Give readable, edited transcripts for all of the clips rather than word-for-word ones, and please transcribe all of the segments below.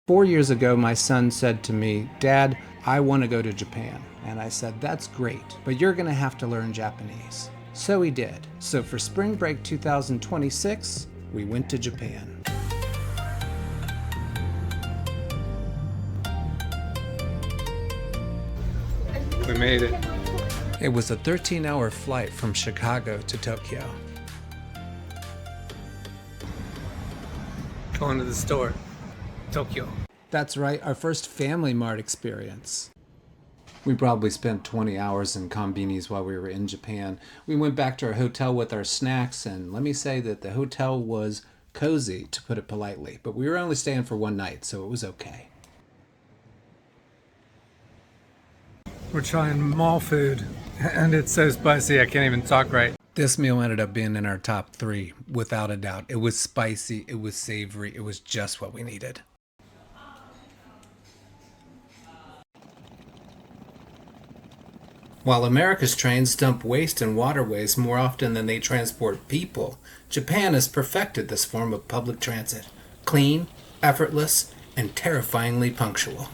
4 years ago, my son said to me, "Dad, I want to go to Japan." And I said, "That's great, but you're going to have to learn Japanese." So he did. So for spring break 2026, we went to Japan. We made it. It was a 13-hour flight from Chicago to Tokyo. Going to the store. Tokyo. That's right, our first Family Mart experience. We probably spent 20 hours in konbinis while we were in Japan. We went back to our hotel with our snacks, and let me say that the hotel was cozy, to put it politely. But we were only staying for one night, so it was okay. We're trying mall food, and it's so spicy I can't even talk right. This meal ended up being in our top 3, without a doubt. It was spicy, it was savory, it was just what we needed. While America's trains dump waste in waterways more often than they transport people, Japan has perfected this form of public transit. Clean, effortless, and terrifyingly punctual.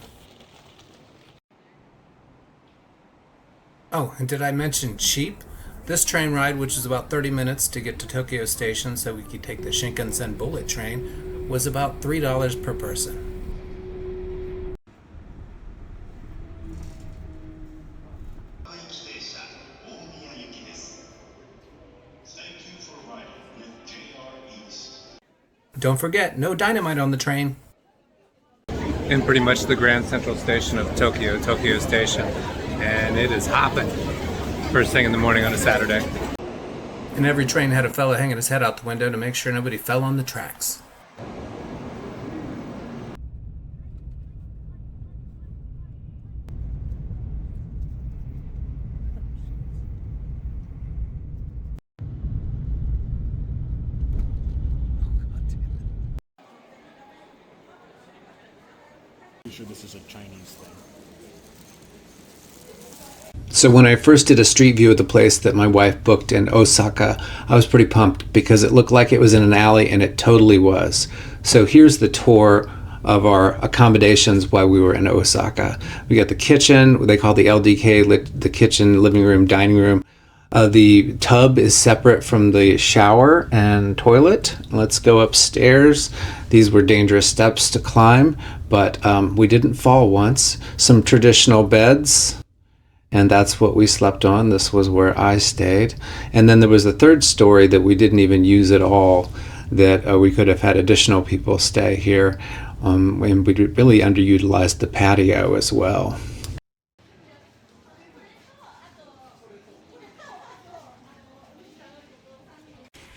Oh, and did I mention cheap? This train ride, which is about 30 minutes to get to Tokyo Station so we could take the Shinkansen bullet train, was about $3 per person. Don't forget, no dynamite on the train. In pretty much the Grand Central Station of Tokyo, Tokyo Station, and it is hopping. First thing in the morning on a Saturday. And every train had a fella hanging his head out the window to make sure nobody fell on the tracks. Sure this is a Chinese thing. So when I first did a street view of the place that my wife booked in Osaka, I was pretty pumped because it looked like it was in an alley, and it totally was. So here's the tour of our accommodations while we were in Osaka. We got the kitchen, they call the LDK, the kitchen, living room, dining room. The tub is separate from the shower and toilet. Let's go upstairs. These were dangerous steps to climb, but we didn't fall once. Some traditional beds, and that's what we slept on. This was where I stayed. And then there was a third story that we didn't even use at all, that we could have had additional people stay here. And we really underutilized the patio as well.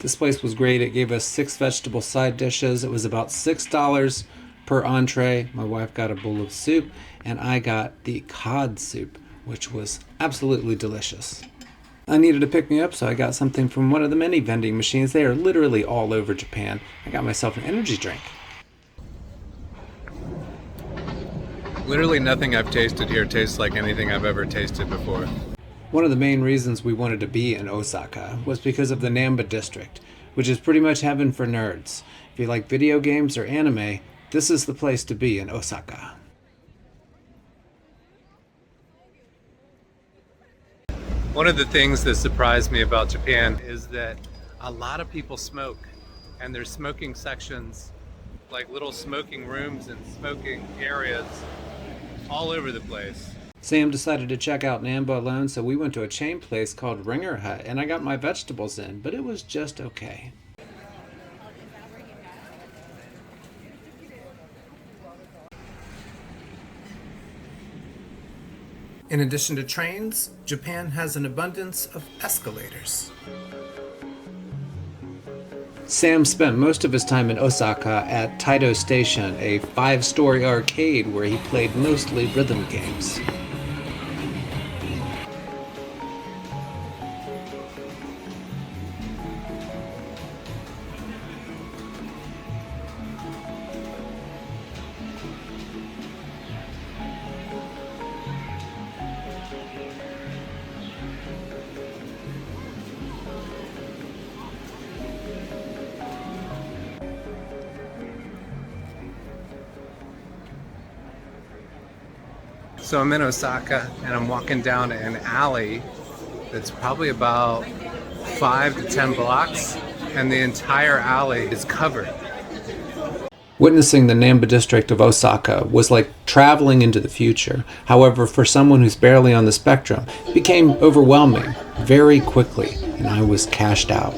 This place was great. It gave us 6 vegetable side dishes. It was about $6 per entree. My wife got a bowl of soup, and I got the cod soup, which was absolutely delicious. I needed to pick me up, so I got something from one of the many vending machines. They are literally all over Japan. I got myself an energy drink. Literally nothing I've tasted here tastes like anything I've ever tasted before. One of the main reasons we wanted to be in Osaka was because of the Namba district, which is pretty much heaven for nerds. If you like video games or anime, this is the place to be in Osaka. One of the things that surprised me about Japan is that a lot of people smoke, and there's smoking sections, like little smoking rooms and smoking areas all over the place. Sam decided to check out Namba alone, so we went to a chain place called Ringer Hut, and I got my vegetables in, but it was just okay. In addition to trains, Japan has an abundance of escalators. Sam spent most of his time in Osaka at Taito Station, a 5-story arcade where he played mostly rhythm games. So I'm in Osaka and I'm walking down an alley that's probably about 5 to 10 blocks, and the entire alley is covered. Witnessing the Namba district of Osaka was like traveling into the future. However, for someone who's barely on the spectrum, it became overwhelming very quickly, and I was cashed out.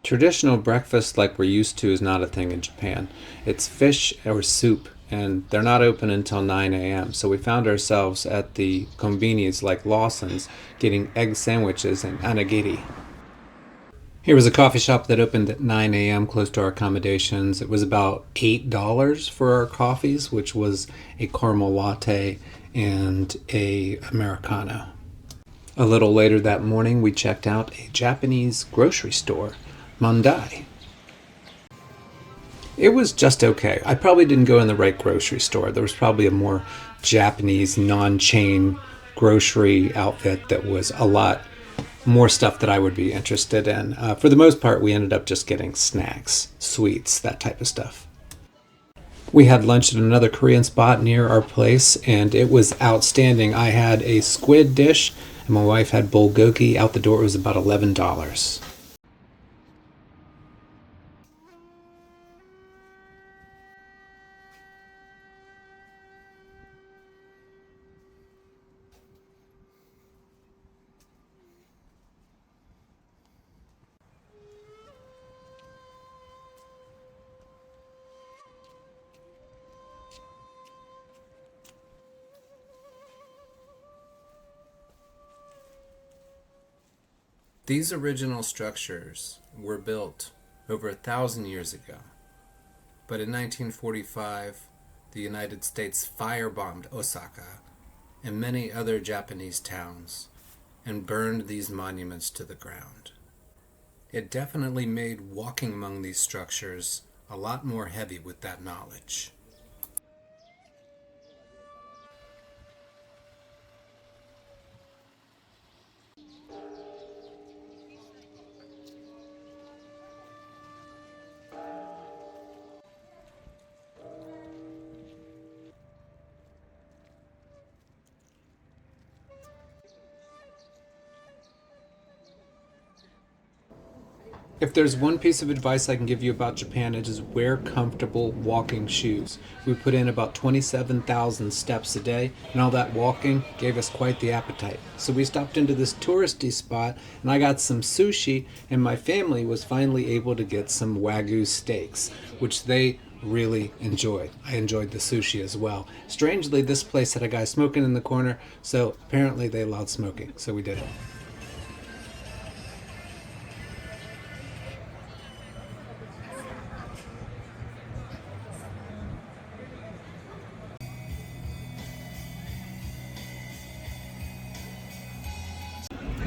Traditional breakfast like we're used to is not a thing in Japan. It's fish or soup, and they're not open until 9 a.m. So we found ourselves at the convenience like Lawson's getting egg sandwiches and onigiri. Here was a coffee shop that opened at 9 a.m. close to our accommodations. It was about $8 for our coffees, which was a caramel latte and a Americano. A little later that morning, we checked out a Japanese grocery store, Mondai. It was just okay. I probably didn't go in the right grocery store. There was probably a more Japanese non-chain grocery outfit that was a lot more stuff that I would be interested in. For the most part, we ended up just getting snacks, sweets, that type of stuff. We had lunch at another Korean spot near our place, and it was outstanding. I had a squid dish, and my wife had bulgogi. Out the door, it was about $11. These original structures were built over 1,000 years ago. But in 1945, the United States firebombed Osaka and many other Japanese towns and burned these monuments to the ground. It definitely made walking among these structures a lot more heavy with that knowledge. If there's one piece of advice I can give you about Japan, it is wear comfortable walking shoes. We put in about 27,000 steps a day, and all that walking gave us quite the appetite. So we stopped into this touristy spot, and I got some sushi, and my family was finally able to get some Wagyu steaks, which they really enjoyed. I enjoyed the sushi as well. Strangely, this place had a guy smoking in the corner, so apparently they allowed smoking, so we did it.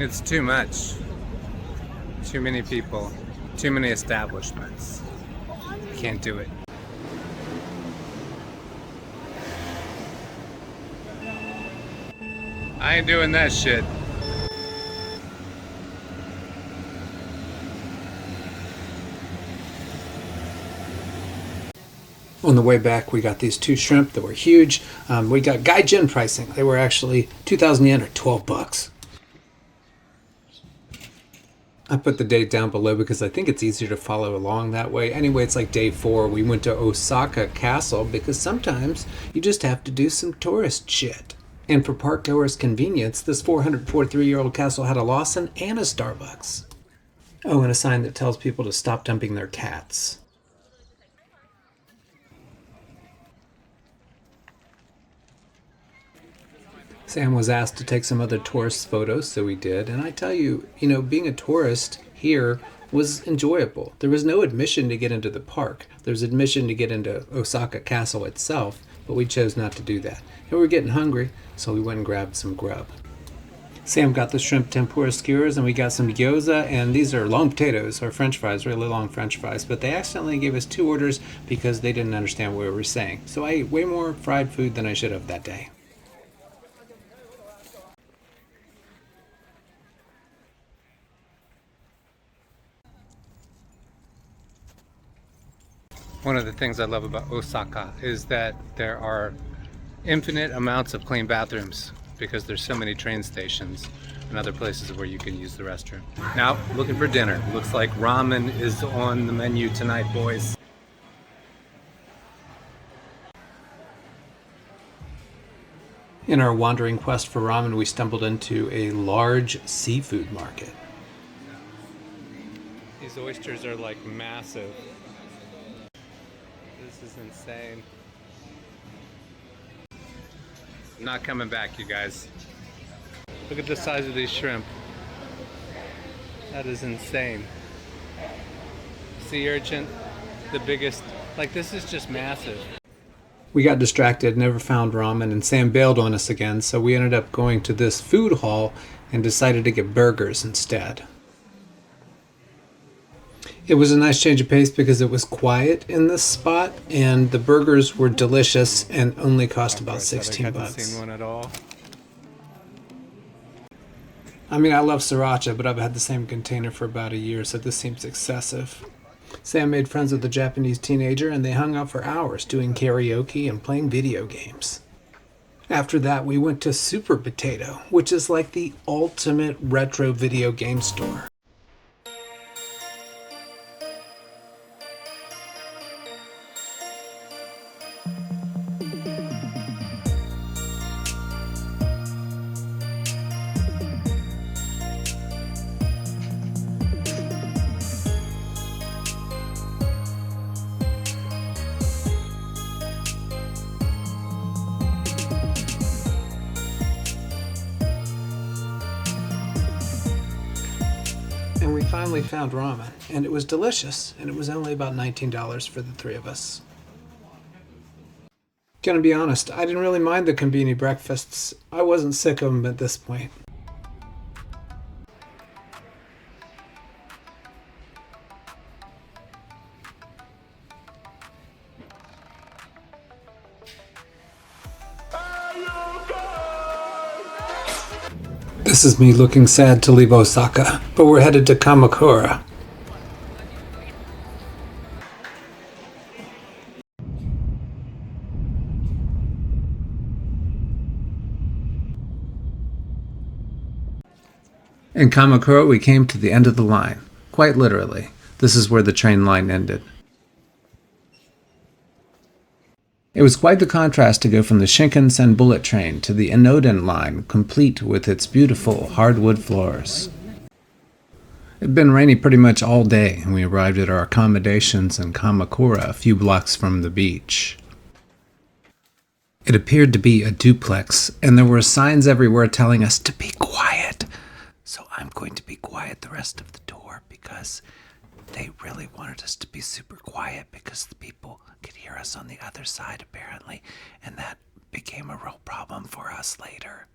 It's too much. Too many people. Too many establishments. Can't do it. I ain't doing that shit. On the way back, we got these two shrimp that were huge. We got gaijin pricing. They were actually 2,000 yen or $12. I put the date down below because I think it's easier to follow along that way. Anyway, it's like day 4. We went to Osaka Castle because sometimes you just have to do some tourist shit. And for park goers' convenience, this 443-year-old castle had a Lawson and a Starbucks. Oh, and a sign that tells people to stop dumping their cats. Sam was asked to take some other tourist photos, so we did. And I tell you, being a tourist here was enjoyable. There was no admission to get into the park. There's admission to get into Osaka Castle itself, but we chose not to do that. And we were getting hungry, so we went and grabbed some grub. Sam got the shrimp tempura skewers, and we got some gyoza, and these are long potatoes, or french fries, really long french fries. But they accidentally gave us 2 orders because they didn't understand what we were saying. So I ate way more fried food than I should have that day. One of the things I love about Osaka is that there are infinite amounts of clean bathrooms because there's so many train stations and other places where you can use the restroom. Now, looking for dinner. Looks like ramen is on the menu tonight, boys. In our wandering quest for ramen, we stumbled into a large seafood market. These oysters are like massive. This is insane. I'm not coming back, you guys. Look at the size of these shrimp. That is insane. Sea urchin, the biggest. Like, this is just massive. We got distracted, never found ramen, and Sam bailed on us again, so we ended up going to this food hall and decided to get burgers instead. It was a nice change of pace because it was quiet in this spot, and the burgers were delicious and only cost about 16 I haven't bucks. seen one at all. I mean, I love sriracha, but I've had the same container for about a year, so this seems excessive. Sam made friends with a Japanese teenager, and they hung out for hours doing karaoke and playing video games. After that, we went to Super Potato, which is like the ultimate retro video game store. And we finally found ramen, and it was delicious, and it was only about $19 for the three of us. Gonna be honest, I didn't really mind the konbini breakfasts. I wasn't sick of them at this point. This is me looking sad to leave Osaka, but we're headed to Kamakura. In Kamakura, we came to the end of the line. Quite literally. This is where the train line ended. It was quite the contrast to go from the Shinkansen bullet train to the Enoden line, complete with its beautiful hardwood floors. It had been rainy pretty much all day, and we arrived at our accommodations in Kamakura, a few blocks from the beach. It appeared to be a duplex, and there were signs everywhere telling us to be quiet. So I'm going to be quiet the rest of the tour because they really wanted us to be super quiet because the people could hear us on the other side apparently, and that became a real problem for us later.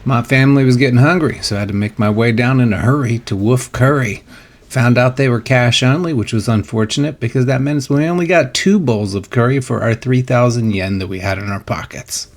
My family was getting hungry, so I had to make my way down in a hurry to Wolf Curry. Found out they were cash only, which was unfortunate because that means we only got 2 bowls of curry for our 3,000 yen that we had in our pockets.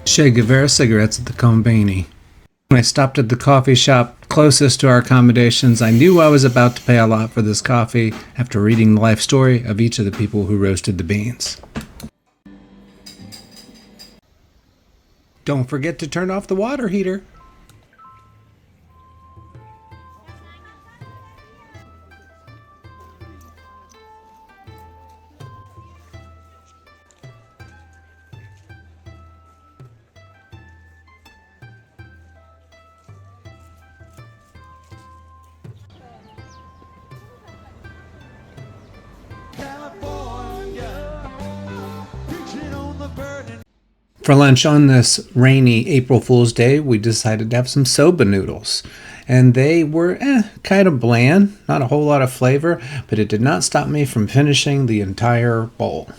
Che Guevara cigarettes at the Konbini. When I stopped at the coffee shop closest to our accommodations, I knew I was about to pay a lot for this coffee after reading the life story of each of the people who roasted the beans. Don't forget to turn off the water heater. For lunch on this rainy April Fool's Day, we decided to have some soba noodles. And they were kind of bland, not a whole lot of flavor, but it did not stop me from finishing the entire bowl.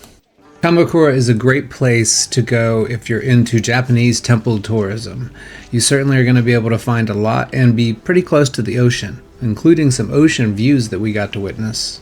Kamakura is a great place to go if you're into Japanese temple tourism. You certainly are going to be able to find a lot and be pretty close to the ocean, including some ocean views that we got to witness.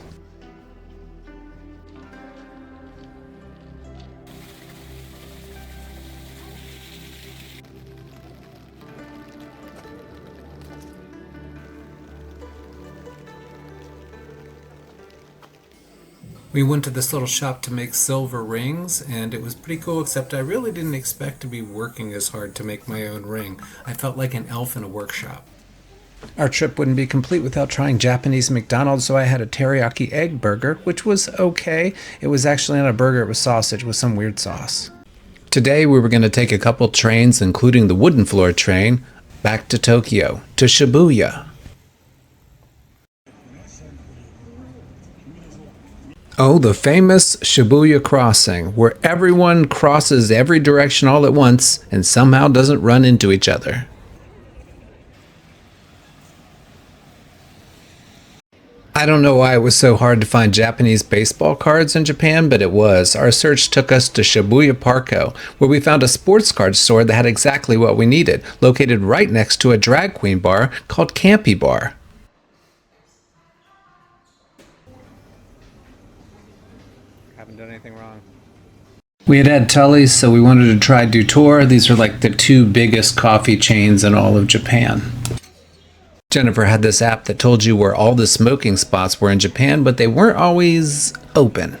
We went to this little shop to make silver rings, and it was pretty cool, except I really didn't expect to be working as hard to make my own ring. I felt like an elf in a workshop. Our trip wouldn't be complete without trying Japanese McDonald's, so I had a teriyaki egg burger, which was okay. It was actually not a burger, it was sausage with some weird sauce. Today we were going to take a couple trains, including the wooden floor train, back to Tokyo, to Shibuya. Oh, the famous Shibuya crossing, where everyone crosses every direction all at once and somehow doesn't run into each other. I don't know why it was so hard to find Japanese baseball cards in Japan, but it was. Our search took us to Shibuya Parko, where we found a sports card store that had exactly what we needed, located right next to a drag queen bar called Campy Bar. Haven't done anything wrong. We had Tully's, so we wanted to try Dutour. These are like the two biggest coffee chains in all of Japan. Jennifer had this app that told you where all the smoking spots were in Japan, but they weren't always open.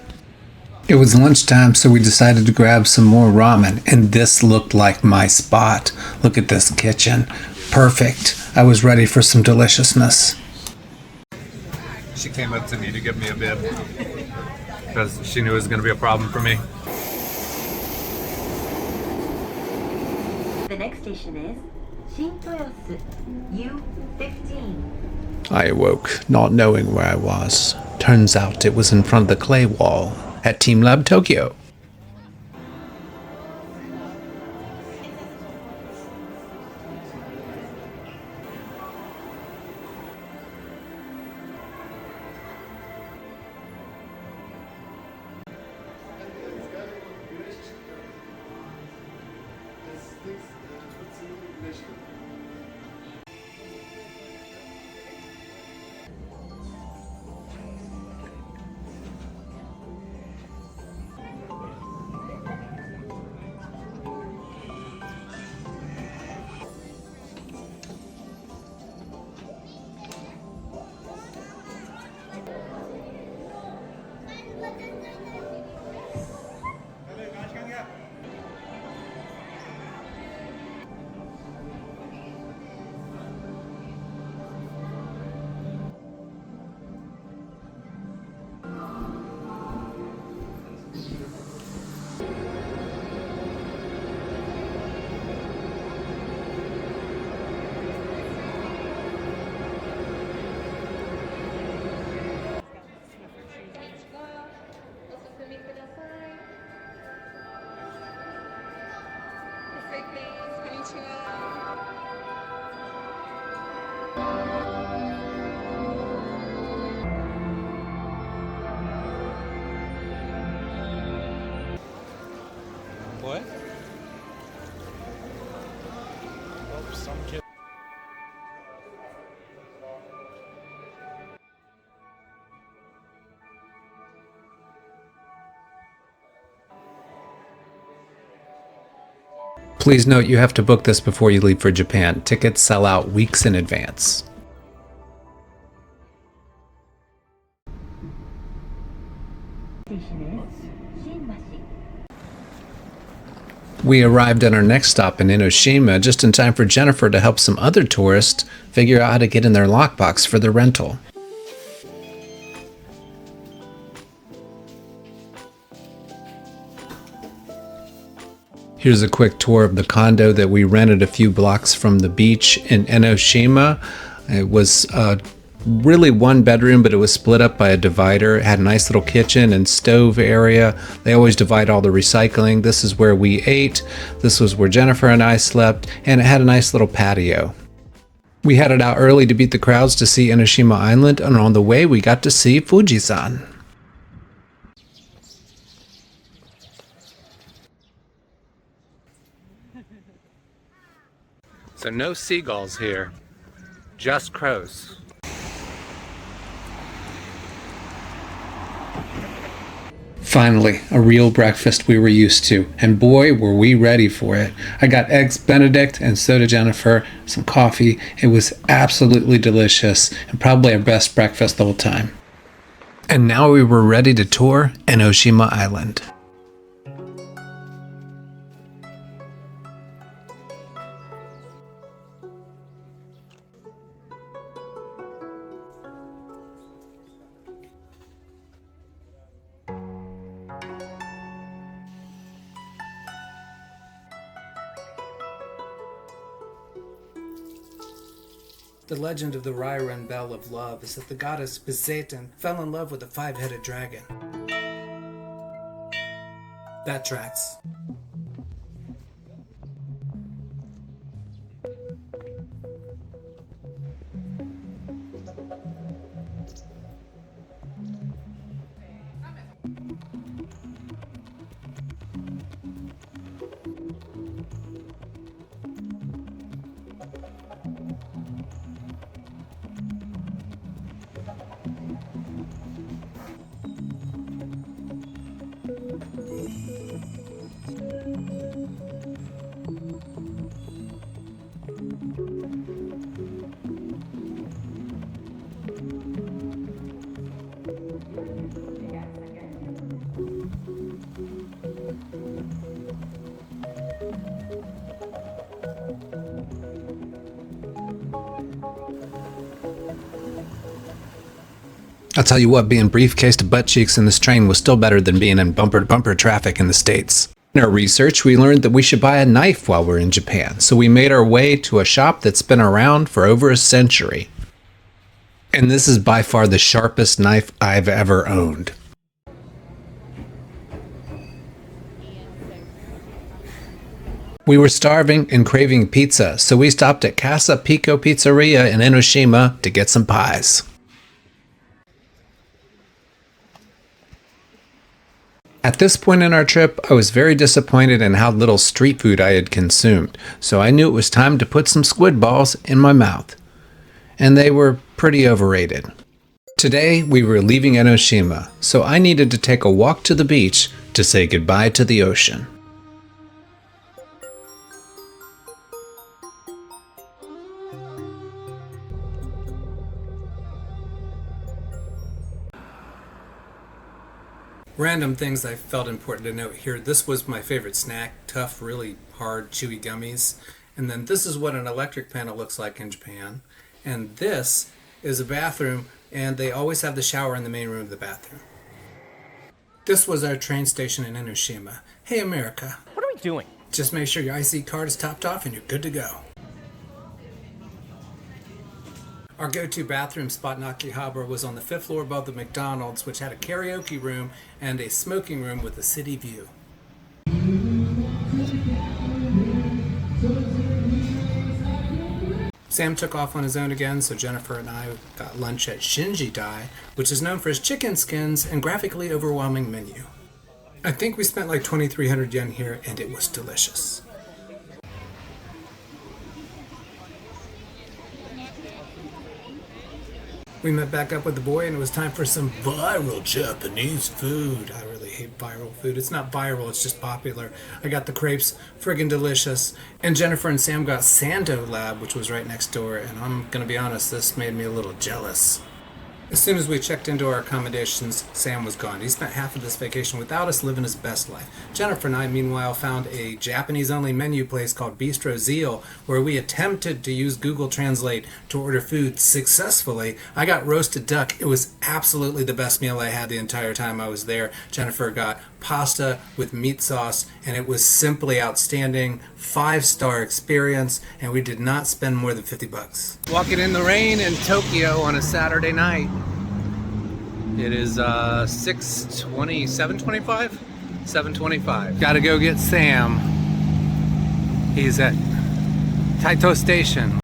It was lunchtime, so we decided to grab some more ramen, and this looked like my spot. Look at this kitchen. Perfect. I was ready for some deliciousness. She came up to me to give me a bib because she knew it was going to be a problem for me. The next station is Shintoyosu U15. I awoke, not knowing where I was. Turns out it was in front of the clay wall at teamLab Tokyo. What? Well, some kid. Please note you have to book this before you leave for Japan. Tickets sell out weeks in advance. Station is Shinbashi. We arrived at our next stop in Enoshima just in time for Jennifer to help some other tourists figure out how to get in their lockbox for their rental. Here's a quick tour of the condo that we rented a few blocks from the beach in Enoshima. It was really one bedroom, but it was split up by a divider. It had a nice little kitchen and stove area. They always divide all the recycling. This is where we ate. This was where Jennifer and I slept, and it had a nice little patio. We headed out early to beat the crowds to see Enoshima Island, and on the way we got to see Fujisan. So no seagulls here, just crows. Finally, a real breakfast we were used to, and boy were we ready for it. I got eggs Benedict and so did Jennifer, some coffee. It was absolutely delicious and probably our best breakfast the whole time. And now we were ready to tour Enoshima Island. The legend of the Ryren Bell of Love is that the goddess Bezetan fell in love with a five-headed dragon. That tracks. I'll tell you what, being briefcased to butt cheeks in this train was still better than being in bumper-to-bumper traffic in the States. In our research, we learned that we should buy a knife while we're in Japan, so we made our way to a shop that's been around for over a century. And this is by far the sharpest knife I've ever owned. We were starving and craving pizza, so we stopped at Casa Pico Pizzeria in Enoshima to get some pies. At this point in our trip, I was very disappointed in how little street food I had consumed, so I knew it was time to put some squid balls in my mouth. And they were pretty overrated. Today, we were leaving Enoshima, so I needed to take a walk to the beach to say goodbye to the ocean. Random things I felt important to note here. This was my favorite snack, tough, really hard, chewy gummies. And then this is what an electric panel looks like in Japan. And this is a bathroom, and they always have the shower in the main room of the bathroom. This was our train station in Enoshima. Hey America. What are we doing? Just make sure your IC card is topped off and you're good to go. Our go-to bathroom spot in Akihabra was on the 5th floor above the McDonald's, which had a karaoke room and a smoking room with a city view. Sam took off on his own again, so Jennifer and I got lunch at Shinji Dai, which is known for its chicken skins and graphically overwhelming menu. I think we spent like 2,300 yen here, and it was delicious. We met back up with the boy and it was time for some viral Japanese food. I really hate viral food. It's not viral, it's just popular. I got the crepes, friggin' delicious. And Jennifer and Sam got Sando Lab, which was right next door. And I'm gonna be honest, this made me a little jealous. As soon as we checked into our accommodations, Sam was gone. He spent half of this vacation without us, living his best life. Jennifer and I, meanwhile, found a Japanese-only menu place called Bistro Zeal, where we attempted to use Google Translate to order food successfully. I got roasted duck. It was absolutely the best meal I had the entire time I was there. Jennifer got pasta with meat sauce, and it was simply outstanding. 5-star experience, and we did not spend more than $50. Walking in the rain in Tokyo on a Saturday night. It is 6:20, 7:25? 7:25. Gotta go get Sam. He's at Taito Station.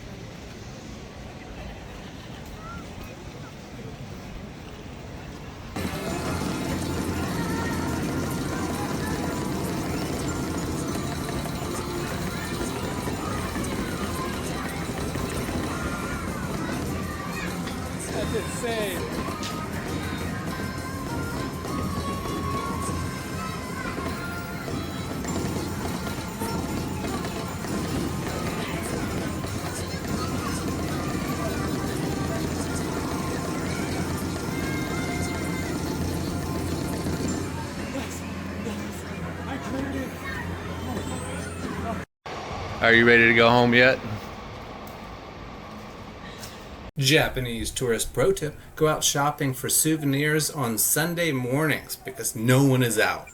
That's insane. Are you ready to go home yet? Japanese tourist pro tip: go out shopping for souvenirs on Sunday mornings because no one is out.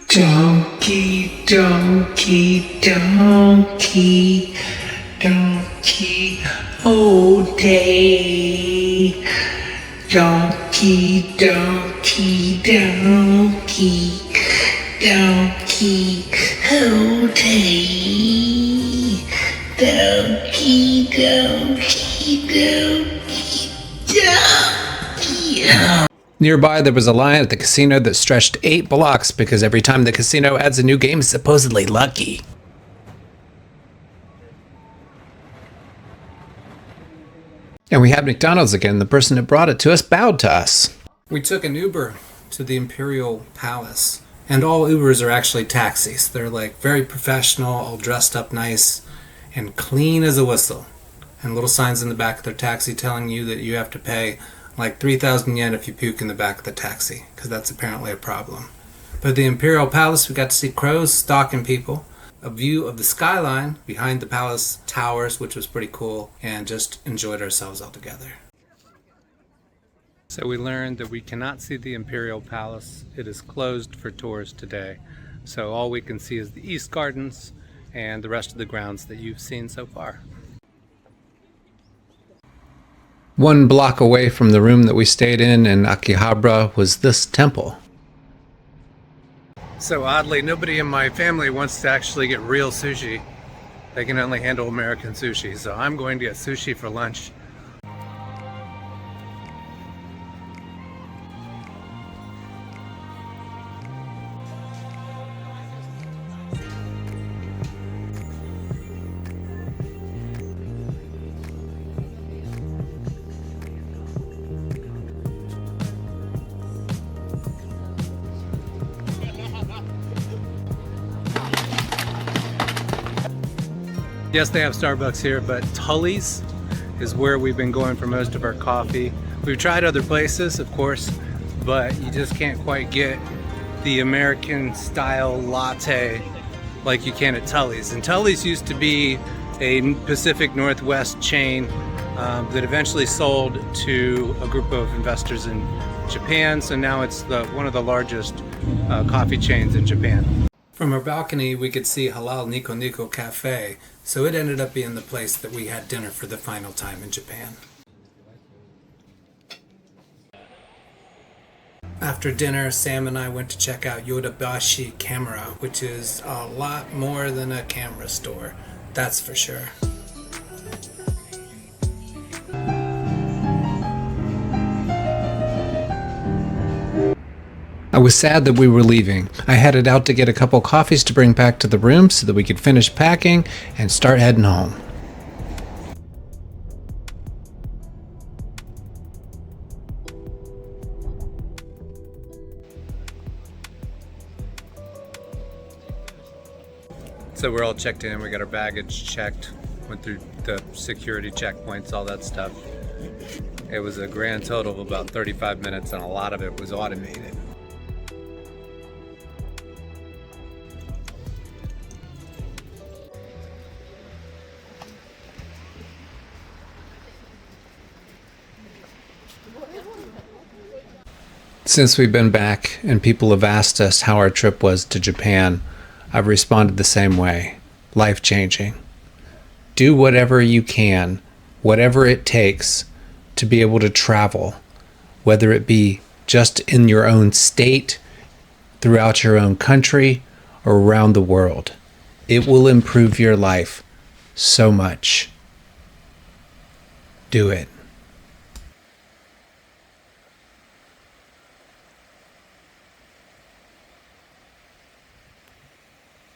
Donkey, donkey, donkey, donkey, all day. Donkey, donkey, donkey, donkey, all day. Donkey, donkey, donkey, donkey. Nearby, there was a line at the casino that stretched 8 blocks because every time the casino adds a new game, it's supposedly lucky. And we had McDonald's again. The person that brought it to us bowed to us. We took an Uber to the Imperial Palace. And all Ubers are actually taxis. They're like very professional, all dressed up nice, and clean as a whistle. And little signs in the back of their taxi telling you that you have to pay like 3,000 yen if you puke in the back of the taxi, because that's apparently a problem. But at the Imperial Palace, we got to see crows stalking people, a view of the skyline behind the palace towers, which was pretty cool, and just enjoyed ourselves all together. So we learned that we cannot see the Imperial Palace. It is closed for tours today. So all we can see is the East Gardens and the rest of the grounds that you've seen so far. 1 block away from the room that we stayed in Akihabra was this temple. So oddly, nobody in my family wants to actually get real sushi. They can only handle American sushi. So I'm going to get sushi for lunch. Yes, they have Starbucks here, but Tully's is where we've been going for most of our coffee. We've tried other places, of course, but you just can't quite get the American style latte like you can at Tully's. And Tully's used to be a Pacific Northwest chain that eventually sold to a group of investors in Japan. So now it's one of the largest coffee chains in Japan. From our balcony, we could see Halal Nico Nico Cafe, so it ended up being the place that we had dinner for the final time in Japan. After dinner, Sam and I went to check out Yodabashi Camera, which is a lot more than a camera store, that's for sure. I was sad that we were leaving. I headed out to get a couple coffees to bring back to the room so that we could finish packing and start heading home. So we're all checked in, we got our baggage checked, went through the security checkpoints, all that stuff. It was a grand total of about 35 minutes, and a lot of it was automated. Since we've been back and people have asked us how our trip was to Japan, I've responded the same way. Life-changing. Do whatever you can, whatever it takes, to be able to travel, whether it be just in your own state, throughout your own country, or around the world. It will improve your life so much. Do it.